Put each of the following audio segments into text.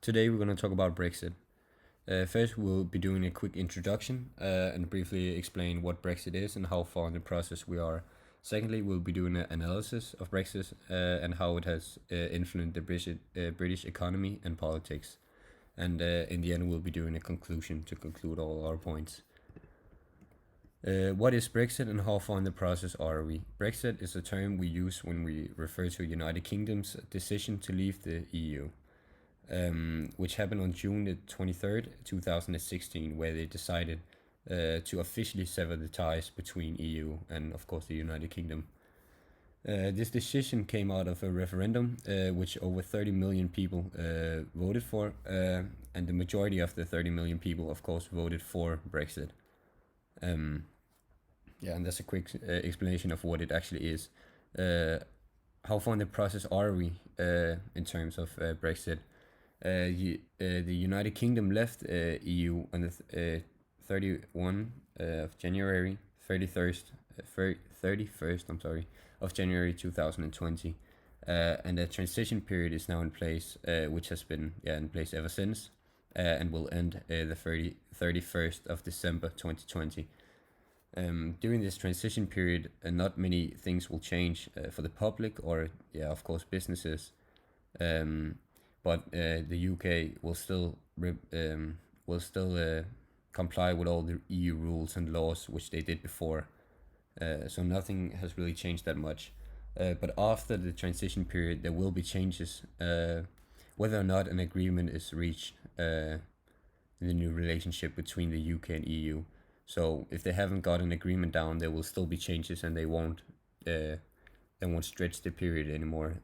Today we're going to talk about Brexit. First, we'll be doing a quick introduction and briefly explain what Brexit is and how far in the process we are. Secondly, we'll be doing an analysis of Brexit and how it has influenced the British economy and politics. And in the end, we'll be doing a conclusion to conclude all our points. What is Brexit and how far in the process are we? Brexit is a term we use when we refer to United Kingdom's decision to leave the EU. Which happened on June the 23rd, 2016, where they decided to officially sever the ties between EU and, of course, the United Kingdom. This decision came out of a referendum which over 30 million people voted for, and the majority of the 30 million people, of course, voted for Brexit. And that's a quick explanation of what it actually is. How far in the process are we in terms of Brexit? The United Kingdom left EU on the 31 of January, 31st, of January 2020. And the transition period is now in place, which has been in place ever since, and will end the 31st of December 2020. During this transition period, not many things will change for the public or, of course, businesses. But the UK will still comply with all the EU rules and laws which they did before. So nothing has really changed that much. But after the transition period, there will be changes, whether or not an agreement is reached in the new relationship between the UK and EU. So if they haven't got an agreement down, there will still be changes, and they won't stretch the period anymore.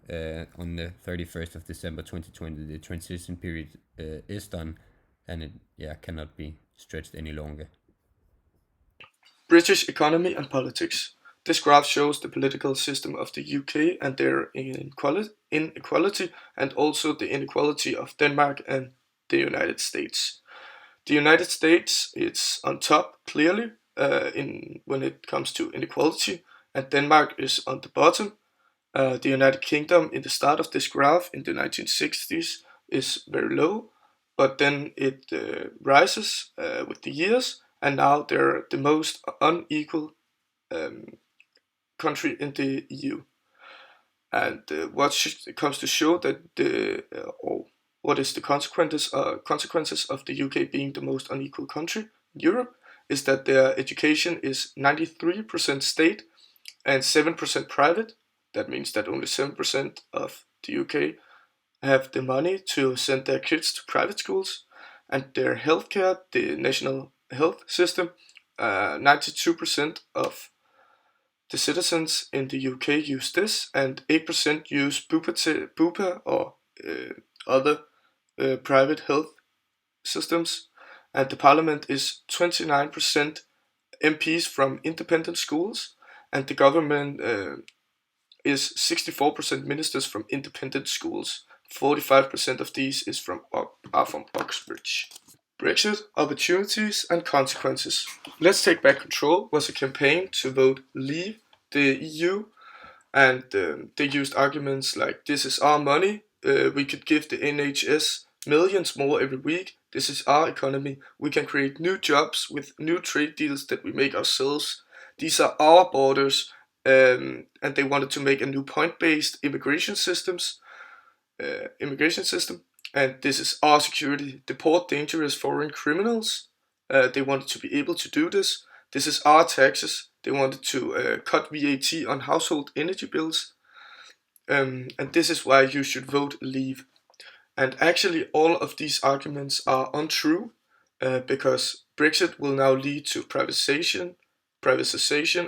On the 31st of December 2020, the transition period is done, and it cannot be stretched any longer. British economy and politics. This graph shows the political system of the UK and their inequality, and also the inequality of Denmark and the United States. The United States is on top clearly when it comes to inequality, and Denmark is on the bottom. The United Kingdom in the start of this graph in the 1960s is very low, but then it rises with the years, and now they're the most unequal country in the EU. And comes to show that what is the consequences of the UK being the most unequal country in Europe is that their education is 93% state and 7% private. That means that only 7% of the UK have the money to send their kids to private schools, and their healthcare, the national health system, 92% of the citizens in the UK use this, and 8% use Bupa or other private health systems, and the parliament is 29% MPs from independent schools, and the government is 64% ministers from independent schools. 45% of these are from Oxbridge. Brexit, opportunities and consequences. Let's Take Back Control was a campaign to vote leave the EU, and they used arguments like, this is our money, we could give the NHS millions more every week, this is our economy, we can create new jobs with new trade deals that we make ourselves, these are our borders, and they wanted to make a new point-based immigration system, and this is our security, deport dangerous foreign criminals. They wanted to be able to do this. This is our taxes. They wanted to cut VAT on household energy bills. And this is why you should vote leave. And actually all of these arguments are untrue, because Brexit will now lead to privatization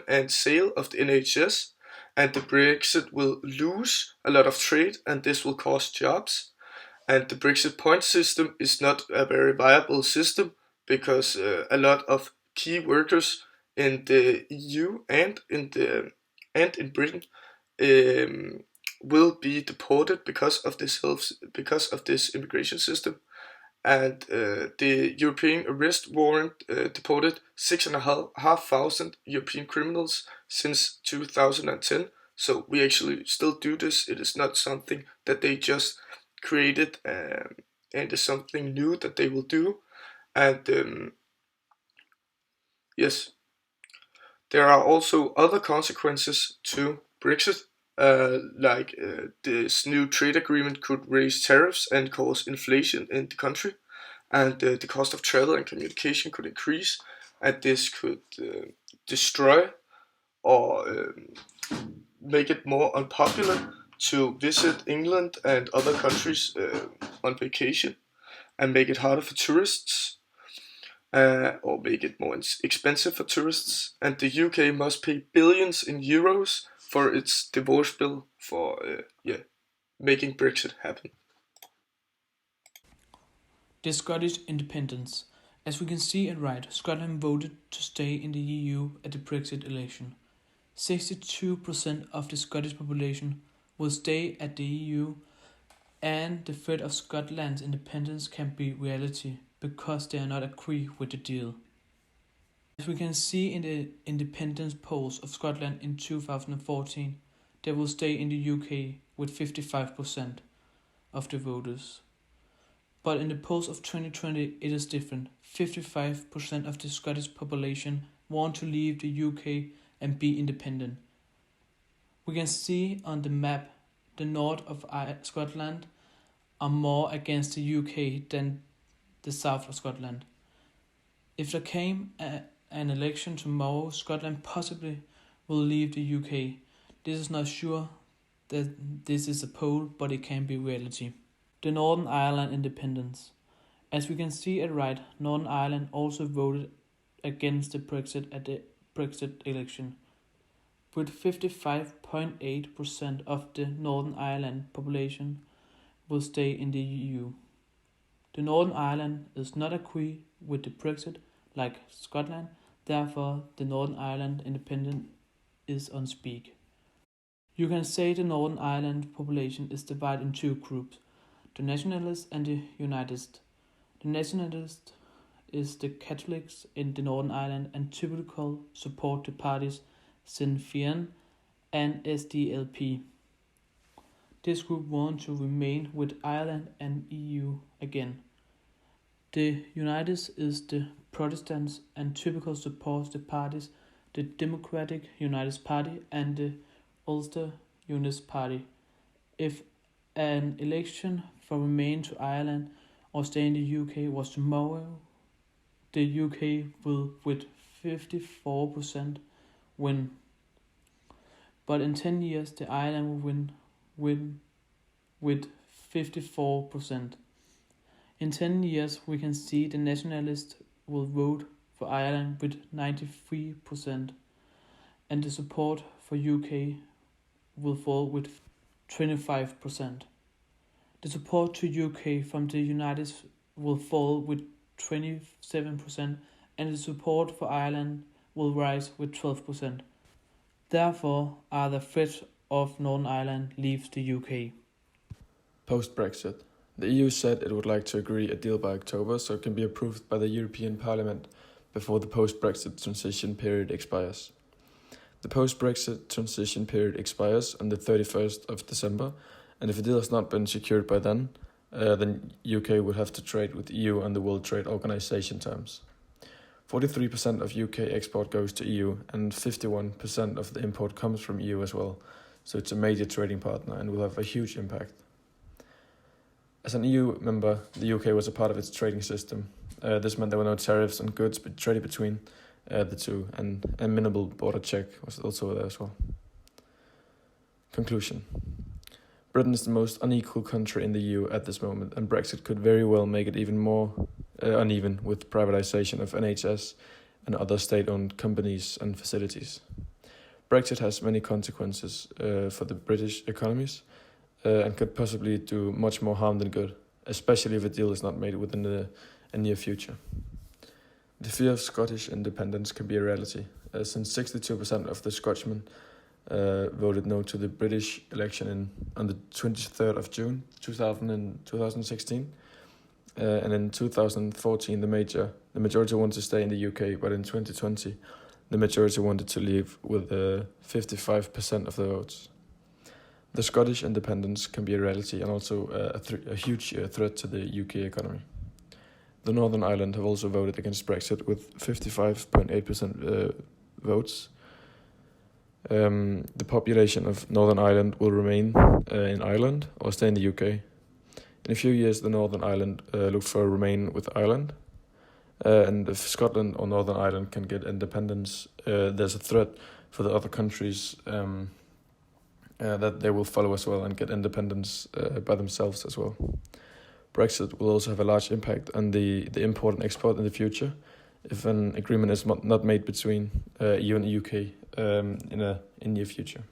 and sale of the NHS, and the Brexit will lose a lot of trade, and this will cost jobs. And the Brexit point system is not a very viable system, because a lot of key workers in the EU and in Britain will be deported because of this immigration system. And the European arrest warrant deported 6,500 European criminals since 2010. So we actually still do this. It is not something that they just created and is something new that they will do. And yes, there are also other consequences to Brexit, like this new trade agreement could raise tariffs and cause inflation in the country, and the cost of travel and communication could increase, and this could destroy or make it more unpopular to visit England and other countries on vacation, and make it harder for tourists, or make it more expensive for tourists. And the UK must pay billions in euros for its divorce bill for making Brexit happen. The Scottish independence. As we can see and write, Scotland voted to stay in the EU at the Brexit election. 62% of the Scottish population will stay at the EU, and the threat of Scotland's independence can be reality because they are not agree with the deal. As we can see in the independence polls of Scotland in 2014, they will stay in the UK with 55% of the voters. But in the polls of 2020 it is different. 55% of the Scottish population want to leave the UK and be independent. We can see on the map the north of Scotland are more against the UK than the south of Scotland. If there came an election tomorrow, Scotland possibly will leave the UK. This is not sure that this is a poll, but it can be reality. The Northern Ireland independence. As we can see at right, Northern Ireland also voted against the Brexit at the Brexit election. With 55.8% of the Northern Ireland population will stay in the EU. The Northern Ireland is not agree with the Brexit like Scotland, therefore the Northern Ireland independence is on speak. You can say the Northern Ireland population is divided in two groups, the Nationalists and the Unitists. The Nationalists is the Catholics in the Northern Ireland and typical support the parties Sinn Féin and SDLP. This group wants to remain with Ireland and EU again. The Unitists is the Protestants and typical supports the parties the Democratic Unionist Party and the Ulster Unionist Party. If an election for remain to Ireland or stay in the UK was tomorrow, the UK will with 54% win. But in 10 years the Ireland will win with 54%. In 10 years we can see the nationalists will vote for Ireland with 93%, and the support for UK will fall with 25%. The support to UK from the United will fall with 27%, and the support for Ireland will rise with 12%. Therefore, are the threat of Northern Ireland leaves the UK. Post-Brexit, the EU said it would like to agree a deal by October so it can be approved by the European Parliament before the post-Brexit transition period expires. The post-Brexit transition period expires on the 31st of December, and if a deal has not been secured by then UK would have to trade with EU on the World Trade Organization terms. 43% of UK export goes to EU, and 51% of the import comes from EU as well, so it's a major trading partner and will have a huge impact. As an EU member, the UK was a part of its trading system. This meant there were no tariffs on goods traded between the two, and a minimal border check was also there as well. Conclusion. Britain is the most unequal country in the EU at this moment, and Brexit could very well make it even more uneven with privatisation of NHS and other state-owned companies and facilities. Brexit has many consequences for the British economies and could possibly do much more harm than good, especially if a deal is not made within a near future. The fear of Scottish independence can be a reality, since 62% of the Scotchmen voted no to the British election on the 23rd of June 2016. And in 2014, the majority wanted to stay in the UK, but in 2020, the majority wanted to leave with 55% of the votes. The Scottish independence can be a reality and also a huge threat to the UK economy. The Northern Ireland have also voted against Brexit with 55.8% votes. The population of Northern Ireland will remain in Ireland or stay in the UK. In a few years, the Northern Ireland look for remain with Ireland. And if Scotland or Northern Ireland can get independence, there's a threat for the other countries that they will follow as well and get independence by themselves as well. Brexit will also have a large impact on the import and export in the future if an agreement is not made between EU and the UK in the near future.